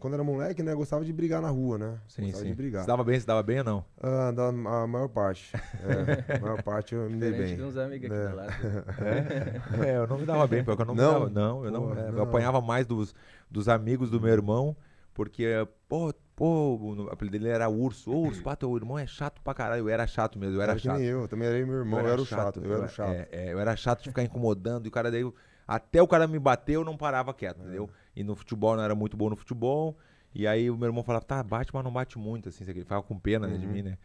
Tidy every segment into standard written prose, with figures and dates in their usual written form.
quando era moleque, né, gostava de brigar na rua, né? Sim, Gostava de sim. brigar. Se dava bem ou não? A maior parte. A maior parte eu me dei Diferente bem. de uns amigos aqui da lata. Eu não me dava bem, porque eu não me Não? dava. Não, eu não. Pô, Eu não. apanhava mais dos amigos do meu irmão, porque, pô, o apelido dele era Urso. Ô, Urso, pá, teu irmão é chato pra caralho. Eu era chato mesmo, eu era Era que chato. nem eu, também era meu irmão, eu era o chato. Eu era o chato. Eu era chato de ficar incomodando, e o cara daí. Até o cara me bater, eu não parava quieto, entendeu? E no futebol, não era muito bom no futebol. E aí o meu irmão falava, tá, bate, mas não bate muito, assim, ele ficava com pena, né, de mim, né?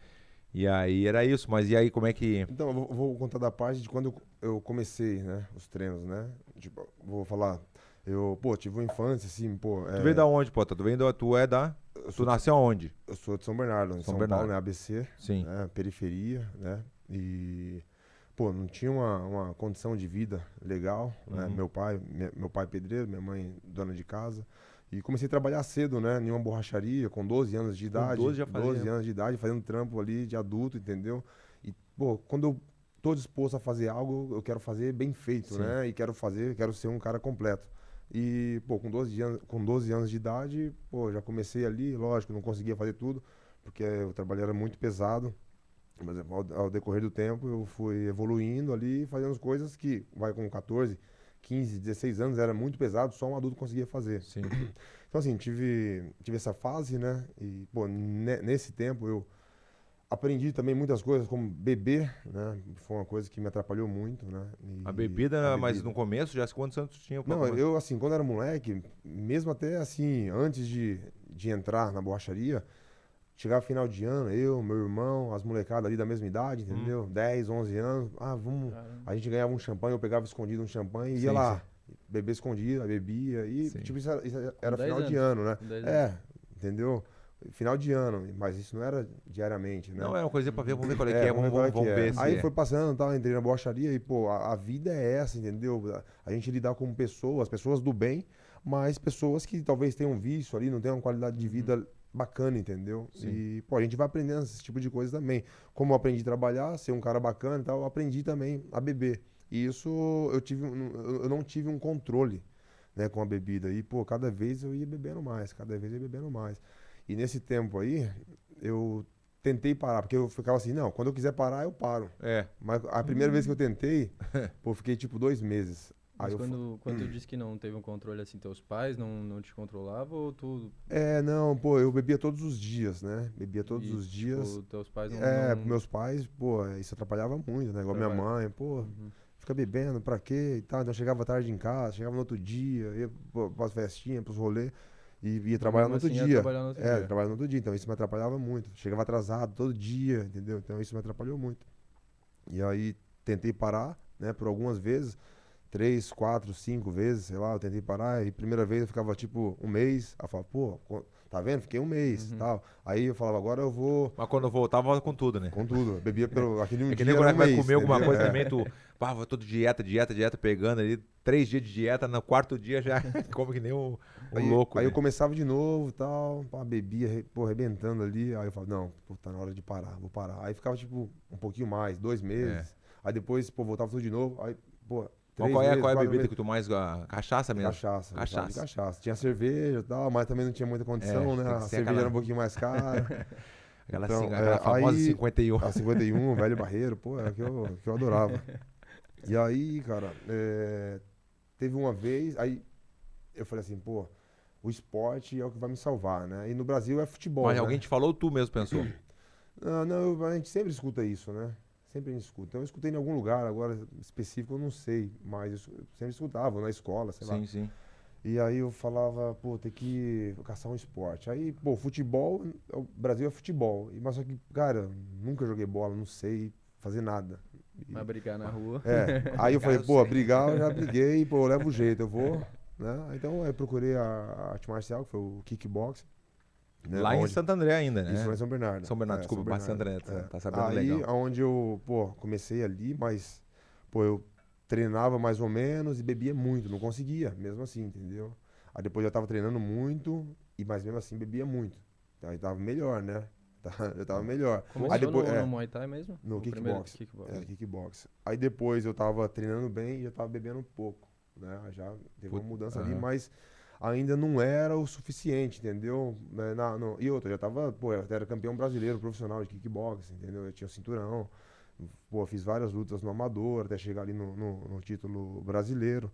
E aí era isso, mas e aí como é que... Então, eu vou contar da parte de quando eu comecei, né, os treinos, né? Tipo, vou falar, eu, pô, tive uma infância, assim, pô... Tu veio da onde, pô? Tu nasceu aonde? Eu sou de São Bernardo, em São São Bernardo. Paulo, né, ABC, Sim. né, periferia, né? E, pô, não tinha uma condição de vida legal, né? Meu pai pedreiro, minha mãe dona de casa. E comecei a trabalhar cedo, né? Em uma borracharia, com 12 anos de idade. 12 já fazia. 12 anos de idade, fazendo trampo ali de adulto, entendeu? E, pô, quando eu tô disposto a fazer algo, eu quero fazer bem feito, Sim. né? E quero ser um cara completo. E, pô, com 12 anos de idade, pô, já comecei ali, lógico, não conseguia fazer tudo, porque o trabalho era muito pesado. Mas ao decorrer do tempo eu fui evoluindo ali, fazendo as coisas que, vai com 14, 15, 16 anos, era muito pesado, só um adulto conseguia fazer. Sim. Então, assim, tive essa fase, né? E, pô, nesse tempo eu aprendi também muitas coisas, como beber, né? Foi uma coisa que me atrapalhou muito, né? A bebida, mas no começo, já quantos anos tu tinha? Não, eu, assim, quando era moleque, mesmo até, assim, antes de entrar na borracharia, chegava final de ano, eu, meu irmão, as molecadas ali da mesma idade, entendeu? 10, 11 anos. Vamos. Caramba. A gente ganhava um champanhe, eu pegava escondido um champanhe e Sim, ia lá. Beber escondido, bebia. E, Sim. tipo, isso era 10 final de anos. ano, né? Com 10 Entendeu? Final de ano, mas isso não era diariamente, né? Não, é uma coisa pra ver, vamos ver qual é que é, vamos ver qual é que é. ver se Aí é. foi passando, tal, entrei na borracharia e, pô, a vida é essa, entendeu? A gente lidar com pessoas do bem, mas pessoas que talvez tenham um vício ali, não tenham uma qualidade de vida bacana, entendeu? Sim. E, pô, a gente vai aprendendo esse tipo de coisa também. Como eu aprendi a trabalhar, ser um cara bacana e tal, eu aprendi também a beber. E isso eu não tive um controle, né, com a bebida. E, pô, cada vez eu ia bebendo mais, cada vez eu ia bebendo mais. E nesse tempo aí, eu tentei parar, porque eu ficava assim, não, quando eu quiser parar, eu paro. É. Mas a primeira vez que eu tentei, pô, eu fiquei tipo 2 meses. Mas Aí eu quando tu disse que não teve um controle assim, teus pais não te controlavam ou tu... não, pô, eu bebia todos os dias, né? Bebia todos e, os dias. Tipo, teus pais não... Pros meus pais, pô, isso atrapalhava muito, né? Igual minha mãe, pô, fica bebendo, pra quê e tal. Então eu chegava tarde em casa, chegava no outro dia, ia pras festinhas, pros rolês, e ia trabalhar no outro Mesmo assim, dia. ia trabalhar no outro dia. Trabalhar no outro dia, então isso me atrapalhava muito. Chegava atrasado todo dia, entendeu? Então isso me atrapalhou muito. E aí tentei parar, né, por algumas vezes, 3, 4, 5 vezes, sei lá, eu tentei parar, e primeira vez eu ficava tipo um mês, aí eu falava, pô, tá vendo? Fiquei um mês, tal. Aí eu falava, agora eu vou Mas quando voltava com tudo, né? com tudo, eu bebia pelo aquele um É que dia nem quando era um vai mês, comer alguma entendeu? coisa também, tu, pá, vou todo dieta, pegando ali, 3 dias de dieta, no quarto dia já come que nem um louco, Aí né? eu começava de novo, tal, pá, bebia, pô, arrebentando ali, aí eu falava, não, pô, tá na hora de parar, vou parar. Aí ficava tipo um pouquinho mais, 2 meses, aí depois, pô, voltava tudo de novo, aí, pô, 3 Qual é meses, a 4 bebida meses. que tu mais gosta? Cachaça mesmo? Cachaça, eu gostava de Cachaça. cachaça. Tinha cerveja e tal, mas também não tinha muita condição, tem né? que A ser cerveja aquela- era um pouquinho mais cara. Aquela famosa aí, 51. A 51, velho barreiro, pô, é que eu adorava. E aí, cara, teve uma vez, aí eu falei assim, pô, o esporte é o que vai me salvar, né? E no Brasil é futebol, Mas né? alguém te falou ou tu mesmo pensou? Não, a gente sempre escuta isso, né? Sempre a gente escuta. Então eu escutei em algum lugar, agora específico eu não sei, mas eu sempre escutava, na escola, sei lá. Sim, sim. E aí eu falava, pô, tem que caçar um esporte. Aí, pô, futebol, o Brasil é futebol. Mas só que, cara, nunca joguei bola, não sei fazer nada. Vai brigar na rua. Aí eu falei, eu pô, sei. brigar eu já briguei, pô, eu levo o jeito, eu vou, né? Então eu procurei a arte marcial, que foi o kickboxing. Né? Lá em Onde- Santo André ainda, né? Isso lá em São Bernardo. São Bernardo, desculpa, São mas Santo André, Bernardo. tá sabendo Aí, legal. onde eu, pô, comecei ali, mas, pô, eu treinava mais ou menos e bebia muito, não conseguia, mesmo assim, entendeu? Aí depois eu tava treinando muito, mas mesmo assim bebia muito. Aí tava melhor, né? Eu tava melhor. Começou Aí depois, no Muay Thai mesmo? no O primeiro kickbox. kickbox. Kickbox. Aí depois eu tava treinando bem e já tava bebendo um pouco, né? Aí já teve uma mudança ali, mas ainda não era o suficiente, entendeu? E outra, eu já tava, pô, eu era campeão brasileiro profissional de kickboxing, entendeu? Eu tinha o cinturão, pô, fiz várias lutas no amador até chegar ali no título brasileiro.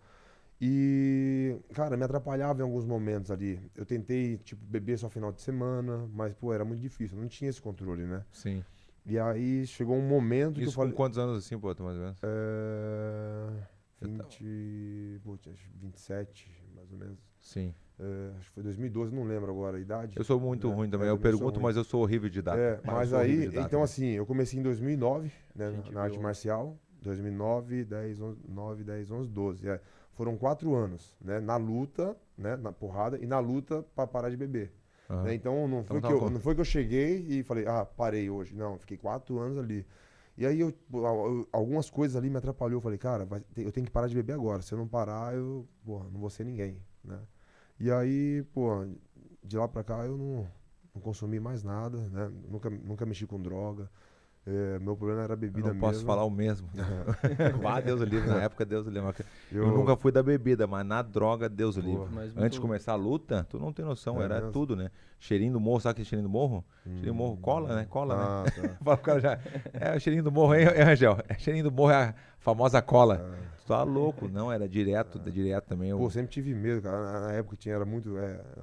E, cara, me atrapalhava em alguns momentos ali. Eu tentei, tipo, beber só final de semana, mas, pô, era muito difícil, eu não tinha esse controle, né? Sim. E aí chegou um momento que eu Isso falei... com quantos anos assim, pô, tu mais ou menos? 27, mais ou menos. Sim. Acho que foi 2012, não lembro agora a idade. Eu sou muito ruim também. Eu também sou pergunto, ruim. mas eu sou horrível de data. Mas eu sou horrível aí, de data, então né? assim, eu comecei em 2009, né, Gente, na arte viu? marcial. 2009, 10, 11, 9, 10, 11, 12. Foram 4 anos, né, na luta, né, na porrada, e na luta pra parar de beber. Aham. Né, então não foi, Então que tá bom. não foi que eu cheguei e falei, parei hoje. Não, fiquei 4 anos ali. E aí algumas coisas ali me atrapalhou. Eu falei, cara, eu tenho que parar de beber agora. Se eu não parar, eu, porra, não vou ser ninguém, né? E aí, pô, de lá pra cá eu não consumi mais nada, né? Nunca mexi com droga. Meu problema era a Eu bebida não posso mesmo. falar o mesmo. Vá, Deus o livre. Na época, Deus o livre. Eu Eu- nunca fui da bebida, mas na droga, Deus o Boa. livre. Mas Antes de muito- começar a luta, tu não tem noção, É era mesmo? tudo, né? Cheirinho do morro, sabe aquele cheirinho do morro? Cheirinho do morro, cola, né? Cola, né? Tá. Fala o cara já. É o cheirinho do morro, hein, Rangel? É cheirinho do morro, é a famosa cola. Tu tá louco, não, era direto também. Pô, sempre tive medo, cara. Na época era muito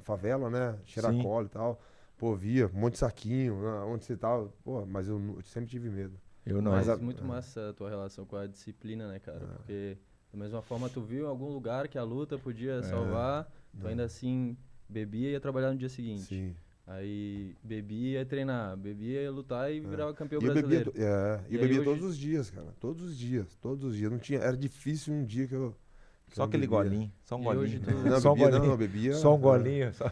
favela, né? Cheirar Sim. cola e tal. Pô, via um monte de saquinho, né, onde você tava. Pô, mas eu sempre tive medo. Eu não. Mas Mas muito massa a tua relação com a disciplina, né, cara? Porque da mesma forma tu viu em algum lugar que a luta podia salvar, tu ainda assim bebia e ia trabalhar no dia seguinte. Sim. Aí bebia e ia treinar, bebia e ia lutar e virava campeão E eu bebia, brasileiro. e eu aí bebia hoje- todos os dias, cara. Todos os dias, todos os dias. Não tinha, era difícil um dia que eu Só não aquele bebia. golinho, só um E golinho. hoje tu- Não, Só um bebia, golinho. eu bebia. Só um golinho. Só...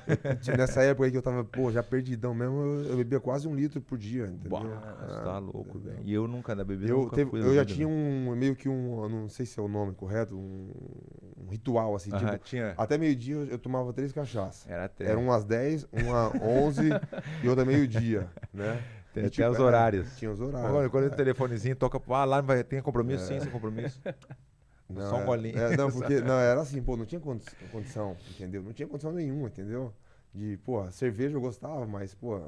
Nessa época aí que eu tava, pô, já perdidão mesmo, eu bebia quase 1 litro por dia, entendeu? Bah, você tá louco, entendeu? velho. E eu nunca da bebida, Eu, nunca teve- fui da eu já bebida, tinha velho. meio que eu não sei se é o nome correto, um ritual, assim, Aham, tipo, tinha. até meio-dia eu tomava 3 cachaças. Era até. Eram umas 10, uma 11 e outra meio-dia, né? Tem E, até tipo, os horários. Tinha os Agora, horários. quando o telefonezinho toca, lá vai, tem compromisso? Sim, sem compromisso. Não, Só um golinho. Não, porque não, era assim, pô, não tinha condição, entendeu? Não tinha condição nenhuma, entendeu? Pô, cerveja eu gostava, mas, pô,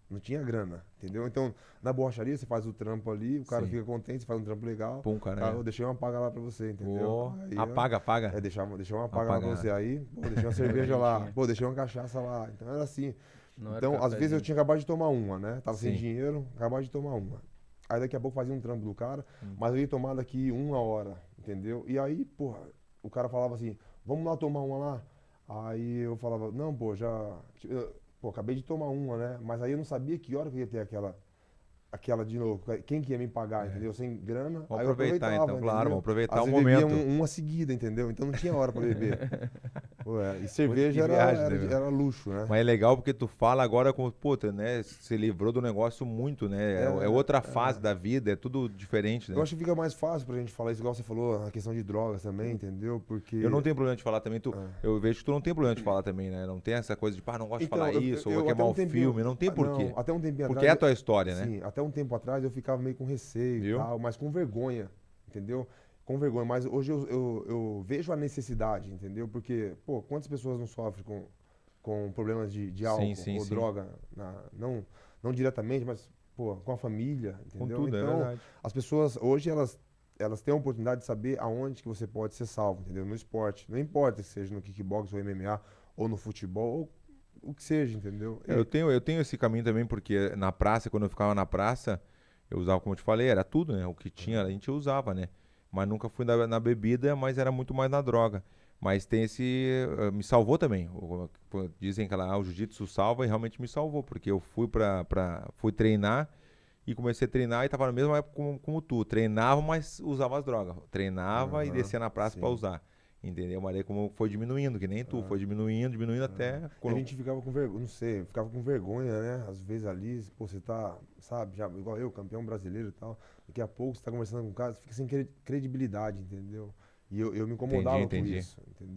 não tinha grana, entendeu? Então, na borracharia você faz o trampo ali, o cara Sim. fica contente, você faz um trampo legal. Pum, cara. Eu deixei uma paga lá pra você, entendeu? Ô, Aí, ó, apaga. deixei uma paga lá pra Apagar. você. Aí, pô, deixei uma cerveja lá, pô, deixei uma cachaça lá. Então era assim. Não era Então, às vezes eu cafezinho. tinha acabado de tomar uma, né? Tava sem Sim. dinheiro, acabado de tomar uma. Aí daqui a pouco fazia um trampo do cara, mas eu ia tomar daqui 1 hora, entendeu? E aí, porra, o cara falava assim, vamos lá tomar uma lá? Aí eu falava, não, pô, pô, acabei de tomar uma, né? Mas aí eu não sabia que hora que eu ia ter aquela de novo. Quem que ia me pagar, entendeu? Sem grana. Vamos aí eu aproveitar, aproveitava, então, claro, entendeu? vamos aproveitar Às o vezes bebia momento. uma seguida, entendeu? Então não tinha hora pra beber. Pô, e cerveja que viagem, era, né, era, meu? era luxo, né? Mas é legal porque tu fala agora como, puta, né? Se livrou do negócio muito, né? É outra fase da vida, é tudo diferente, né? Eu acho que fica mais fácil pra gente falar isso, igual você falou, a questão de drogas também, entendeu? Porque... Eu não tenho problema de falar também. Eu vejo que tu não tem problema de falar também, né? Não tem essa coisa de, não gosto de falar isso, ou vou até queimar um o tempinho- filme. Não tem porquê. Não, até um tempinho Porque atrás... é a tua história, né? Sim, até um tempo atrás eu ficava meio com receio Viu? e tal, mas com vergonha, entendeu? Com vergonha, mas hoje eu vejo a necessidade, entendeu? Porque, pô, quantas pessoas não sofrem com problemas de álcool ou sim. droga, não diretamente, mas, pô, com a família, Com entendeu? tudo, é Então, verdade. as pessoas, hoje, elas têm a oportunidade de saber aonde que você pode ser salvo, entendeu? No esporte. Não importa se seja no kickbox ou MMA, ou no futebol, ou o que seja, entendeu? Eu tenho esse caminho também, porque na praça, quando eu ficava na praça, eu usava, como eu te falei, era tudo, né? O que tinha, a gente usava, né? Mas nunca fui na bebida, mas era muito mais na droga. Mas tem me salvou também. Dizem que lá, o jiu-jitsu salva e realmente me salvou, porque eu fui treinar e comecei a treinar e tava na mesma época como tu. Treinava, mas usava as drogas. Treinava e descia na praça sim. pra usar. Entendeu? Mas aí como foi diminuindo, que nem tu. Foi diminuindo até... A gente ficava com vergonha, não sei, ficava com vergonha, né? Às vezes ali, pô, você tá, sabe, já, igual eu, campeão brasileiro e tal. Daqui a pouco você tá conversando com um cara, você fica sem credibilidade, entendeu? E eu me incomodava Entendi. com isso, entendeu?